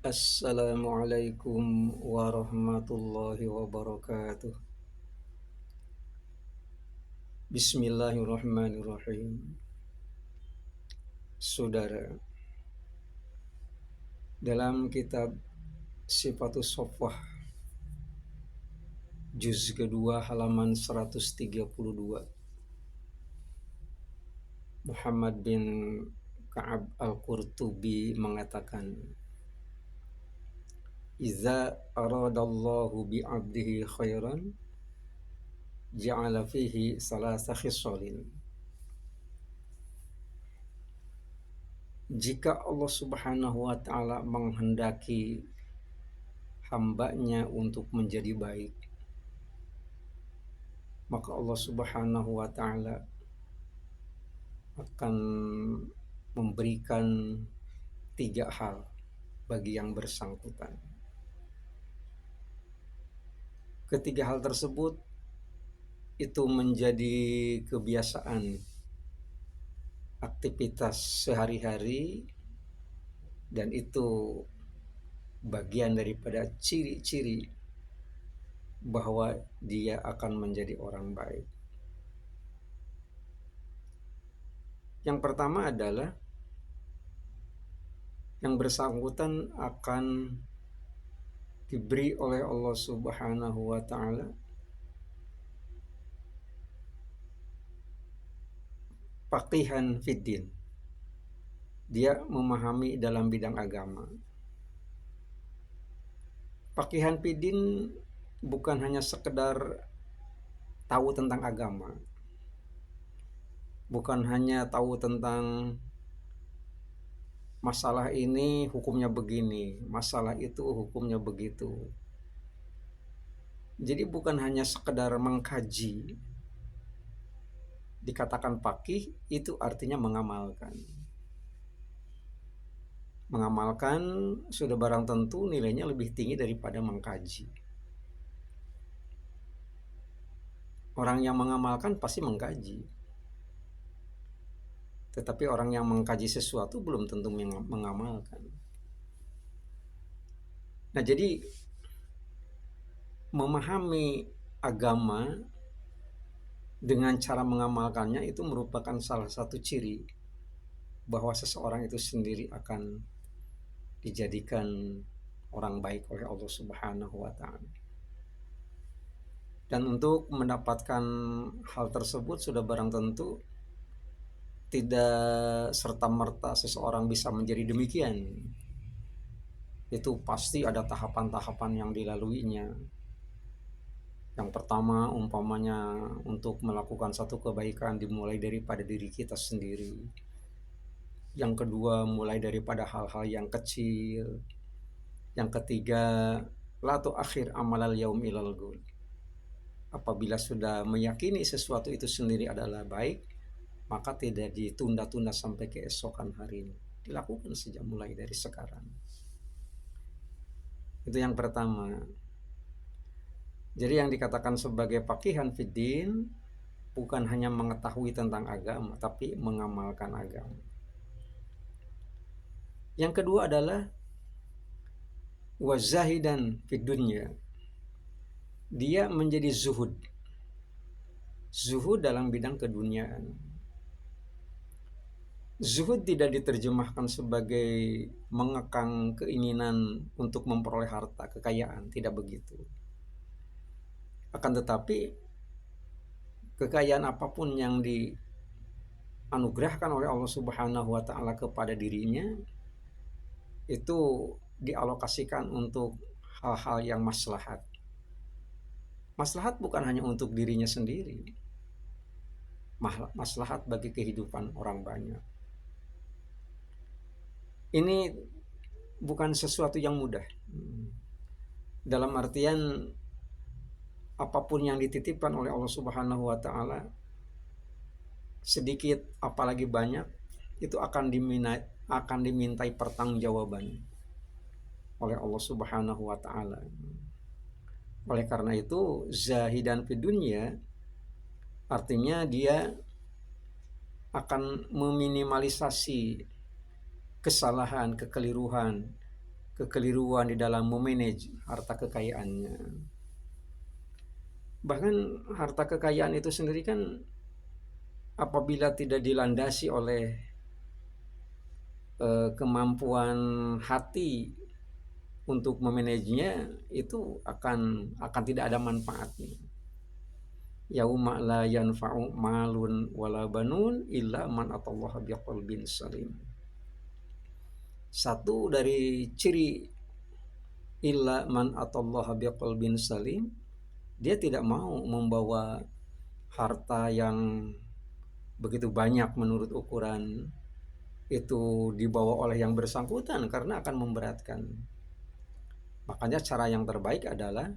Assalamualaikum warahmatullahi wabarakatuh. Bismillahirrahmanirrahim. Saudara, dalam kitab Sifatus Sofwah juz kedua halaman 132, Muhammad bin Ka'ab Al-Qurtubi mengatakan, "Iza aradallahu bi'abdihi khairan ja'ala fihi salasa khisalin." Jika Allah Subhanahu wa ta'ala menghendaki hambanya untuk menjadi baik, maka Allah Subhanahu wa ta'ala akan memberikan 3 hal bagi yang bersangkutan. Ketiga hal tersebut itu menjadi kebiasaan aktivitas sehari-hari, dan itu bagian daripada ciri-ciri bahwa dia akan menjadi orang baik. Yang pertama adalah yang bersangkutan akan diberi oleh Allah Subhanahu wa ta'ala faqihan fiddin. Dia memahami dalam bidang agama. Faqihan fiddin bukan hanya sekedar tahu tentang agama, bukan hanya tahu tentang masalah ini hukumnya begini, masalah itu hukumnya begitu. Jadi bukan hanya sekedar mengkaji. Dikatakan faqih itu artinya mengamalkan. Mengamalkan sudah barang tentu nilainya lebih tinggi daripada mengkaji. Orang yang mengamalkan pasti mengkaji. Tetapi orang yang mengkaji sesuatu belum tentu mengamalkan. Nah, jadi memahami agama dengan cara mengamalkannya itu merupakan salah satu ciri bahwa seseorang itu sendiri akan dijadikan orang baik oleh Allah Subhanahu wa ta'ala. Dan untuk mendapatkan hal tersebut sudah barang tentu tidak serta-merta seseorang bisa menjadi demikian. Itu pasti ada tahapan-tahapan yang dilaluinya. Yang pertama, umpamanya untuk melakukan satu kebaikan dimulai daripada diri kita sendiri. Yang kedua, mulai daripada hal-hal yang kecil. Yang ketiga, la tu'akhir amalal yaum ilal ghul. Apabila sudah meyakini sesuatu itu sendiri adalah baik, maka tidak ditunda-tunda sampai keesokan harinya. Dilakukan sejak mulai dari sekarang. Itu yang pertama. Jadi yang dikatakan sebagai faqihan fiddin bukan hanya mengetahui tentang agama, tapi mengamalkan agama. Yang kedua adalah wazahidan fid dunya. Dia menjadi zuhud. Zuhud dalam bidang keduniaan. Zuhud tidak diterjemahkan sebagai mengekang keinginan untuk memperoleh harta, kekayaan, tidak begitu. Akan tetapi kekayaan apapun yang dianugerahkan oleh Allah Subhanahu wa ta'ala kepada dirinya itu dialokasikan untuk hal-hal yang maslahat. Maslahat bukan hanya untuk dirinya sendiri, maslahat bagi kehidupan orang banyak. Ini bukan sesuatu yang mudah. Dalam artian apapun yang dititipkan oleh Allah Subhanahu wa ta'ala, sedikit apalagi banyak, itu akan dimintai pertanggungjawaban oleh Allah Subhanahu wa ta'ala. Oleh karena itu, zahidan fid dunya artinya dia akan meminimalisasi kesalahan, kekeliruan, kekeliruan di dalam memanage harta kekayaannya. Bahkan harta kekayaan itu sendiri kan apabila tidak dilandasi oleh kemampuan hati untuk memanajenya, itu akan tidak ada manfaatnya. Yauma la yanfa'u malun wala banun illa man atallaha biqalbin salim. Satu dari ciri illa man atallaha biqalbin salim, dia tidak mau membawa harta yang begitu banyak menurut ukuran itu dibawa oleh yang bersangkutan, karena akan memberatkan. Makanya cara yang terbaik adalah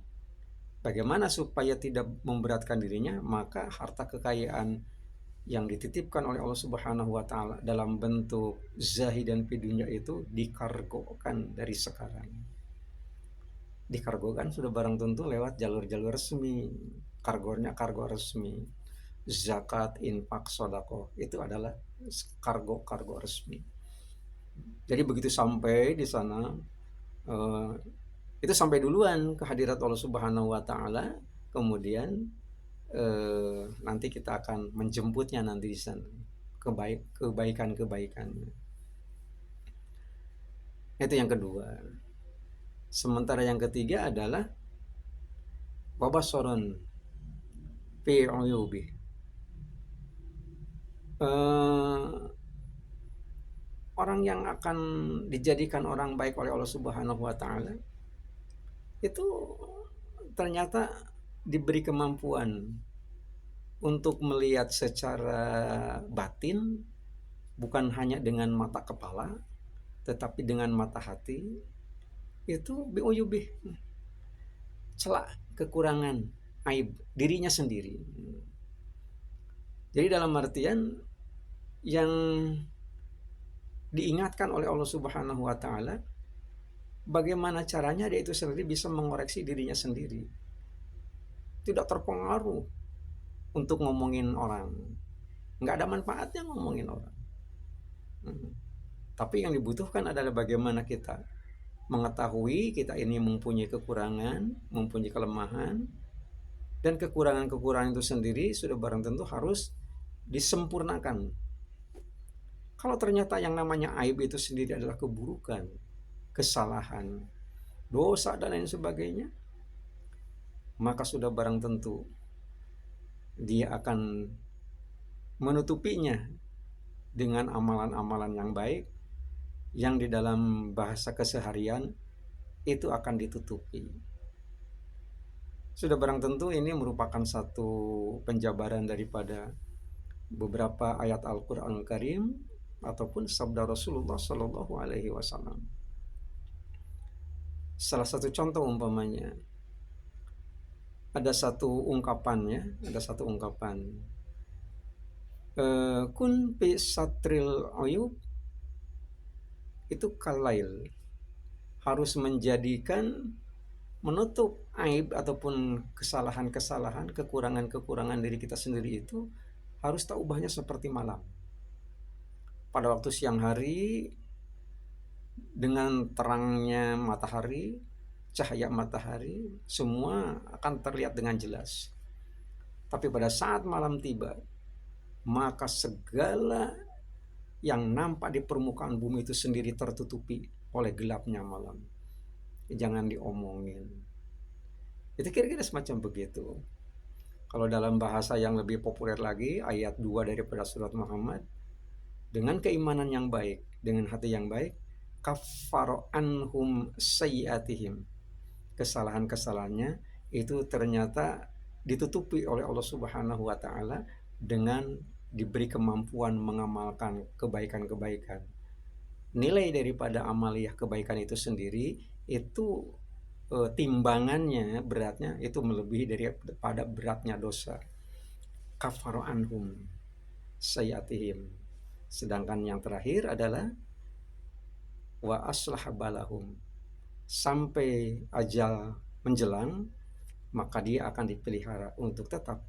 bagaimana supaya tidak memberatkan dirinya, maka harta kekayaan yang dititipkan oleh Allah Subhanahu wa taala dalam bentuk zahid dan fidunya itu dikargokan dari sekarang. Dikargokan sudah barang tentu lewat jalur-jalur resmi. Kargonya kargo resmi. Zakat, infak, sedekah itu adalah kargo resmi. Jadi begitu sampai di sana, itu sampai duluan ke hadirat Allah Subhanahu wa taala, kemudian nanti kita akan menjemputnya nanti di sana, kebaikan-kebaikannya. Itu yang kedua. Sementara yang ketiga adalah wabasoron fi uyubi. Orang yang akan dijadikan orang baik oleh Allah Subhanahu wa taala itu ternyata diberi kemampuan untuk melihat secara batin, bukan hanya dengan mata kepala tetapi dengan mata hati. Itu biuyubih, celak, kekurangan, aib dirinya sendiri. Jadi dalam artian yang diingatkan oleh Allah Subhanahu wa taala, bagaimana caranya dia itu sendiri bisa mengoreksi dirinya sendiri, tidak terpengaruh untuk ngomongin orang. Nggak ada manfaatnya ngomongin orang. Tapi yang dibutuhkan adalah bagaimana kita mengetahui kita ini mempunyai kekurangan, mempunyai kelemahan, dan kekurangan-kekurangan itu sendiri sudah barang tentu harus disempurnakan. Kalau ternyata yang namanya aib itu sendiri adalah keburukan, kesalahan, dosa dan lain sebagainya, maka sudah barang tentu dia akan menutupinya dengan amalan-amalan yang baik yang di dalam bahasa keseharian itu akan ditutupi. Sudah barang tentu ini merupakan satu penjabaran daripada beberapa ayat Al-Quran Karim ataupun sabda Rasulullah Sallallahu Alaihi Wasallam. Salah satu contoh umpamanya, ada satu ungkapan, kun fi satril uyub, itu kalail, harus menjadikan menutup aib ataupun kesalahan-kesalahan, kekurangan-kekurangan diri kita sendiri itu harus tak ubahnya seperti malam. Pada waktu siang hari dengan terangnya matahari, cahaya matahari, semua akan terlihat dengan jelas. Tapi pada saat malam tiba, maka segala yang nampak di permukaan bumi itu sendiri tertutupi oleh gelapnya malam. Jangan diomongin. Itu kira-kira semacam begitu. Kalau dalam bahasa yang lebih populer lagi, ayat 2 daripada surat Muhammad, dengan keimanan yang baik, dengan hati yang baik, kaffara anhum sayyiatihim, kesalahan-kesalahannya itu ternyata ditutupi oleh Allah Subhanahu wa taala dengan diberi kemampuan mengamalkan kebaikan-kebaikan. Nilai daripada amaliyah kebaikan itu sendiri itu timbangannya, beratnya itu melebihi daripada beratnya dosa. Kafaru anhum sayyiatihim. Sedangkan yang terakhir adalah wa aslah balahum. Sampai ajal menjelang, maka dia akan dipelihara untuk tetap